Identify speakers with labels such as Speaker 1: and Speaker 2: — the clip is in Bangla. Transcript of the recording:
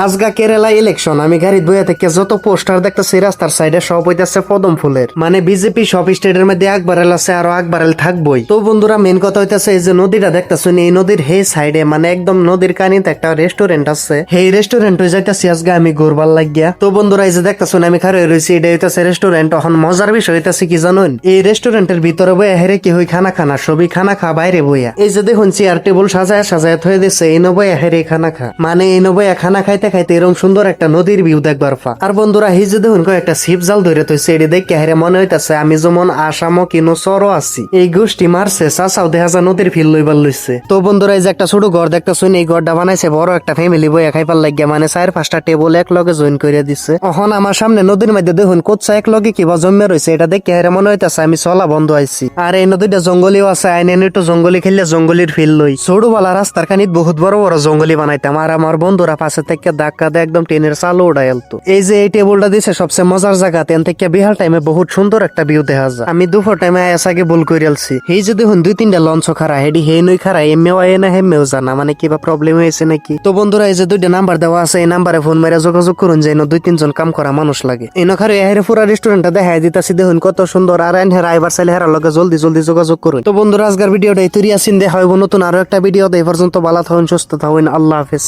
Speaker 1: আজগা কেরালা ইলেকশন আমি গাড়ি বইয়া থেকে যত পোস্টার দেখতেছি রাস্তার সাইডে সব হইতেছে পদম ফুলের, মানে বিজেপি সব স্টেটের মধ্যে আকবারেল আছে, আরো আকবারেল থাকবই। তো বন্ধুরা মেন কথা হইতেছে এই যে নদীটা দেখতেছেন, এই নদীর হে সাইডে মানে একদম নদীর কানিতে একটা রেস্টুরেন্ট আছে। সেই রেস্টুরেন্ট যাইতেছি আজকে আমি ঘুরবার লাগিয়া। তো বন্ধুরা এই যে দেখতেছেন আমি খারে রয়েছি, এটা হইতেছে রেস্টুরেন্ট। এখন মজার বিষয় হইতেছে কি জানুন, এই রেস্টুরেন্টের ভিতরে বইয়া হেরে কি হই খানা খানা, সবই খানা খা বাইরে বইয়া। এই যে দেখুন চেয়ার টেবিল সাজায় সাজায় থয়ে দিচ্ছে, এই নবইয়া হেরে খানা খা, মানে এই নবইয়া খানা খাইতে খাইতে এরকম সুন্দর একটা নদীর ভিউ দেখবার পা। আর বন্ধুরা এই যে দেখুন একটা শিব জাল ধরে থইছে, এটি দেখে হেরে মনে হইতাছে আমি যেমন আসামও কিনো চরও আছি। এই গোষ্ঠী মারছে চাচাও দেখা যায় নদীর ফিল লইবার লইছে। তো বন্ধুরা এই যে একটা ছোট ঘর দেখতেছেন, এই ঘরটা বানাইছে বড় একটা ফ্যামিলি বইয়া খাইবার লাগিয়া, মানে 4-5টা টেবল এক লগে জয়েন করে দিচ্ছে। এখন আমার সামনে নদীর মধ্যে দেখুন কোচ্ছা এক লগে কিবা জমে রয়েছে, এটা দেখে হেরে মনে হইতাছে আমি চলা বন্ধ আইছি। আর এই নদীটা জঙ্গলিও আছে, আইন একটু জঙ্গলি খেললে জঙ্গলির ফিল লই। ছোটবেলা রাস্তার কানিত বহুত বড় বড় জঙ্গলি বানাইতাম, আর আমার বন্ধুরা পাশে থেকে ধাক্কা দিয়ে একদম ট্রেনের চালু উড়াই আলতো। এই যে এই টেবিলটা দিছে সবচেয়ে মজার জায়গা, তেন থেকে বিহাল টাইমে বহুত সুন্দর একটা ভিউ দেখা যায়। আমি দুপুর টাইমে আগে ভুল করে আলছি। এই যে দেখুন 2-3টা লঞ্চ খারা, হেডি হে নই খারা, এমএও আয় না হেমেও জানা, মানে কিবা প্রবলেম হয়েছে নাকি। তো বন্ধুরা এই যে 2টা নাম্বার দেওয়া আছে, এই নাম্বারে ফোন মেরে যোগাযোগ করুন, যে 2-3 জন কাম করা মানুষ লাগে। এনখারে এহেরে পুরা রেস্টুরেন্টটা দেখাই দিতাছি, দেখুন কত সুন্দর। আর এনহেরা আইবার চাইলে হেরার লগে জলদি জলদি যোগাযোগ করুন। তো বন্ধুরা আজকের ভিডিওটা এই তৈরি আসিন, দেখা হইব নতুন আরো একটা ভিডিও। এই পর্যন্ত ভালো থাকুন, সুস্থ থাকুন, আল্লাহ হাফেজ।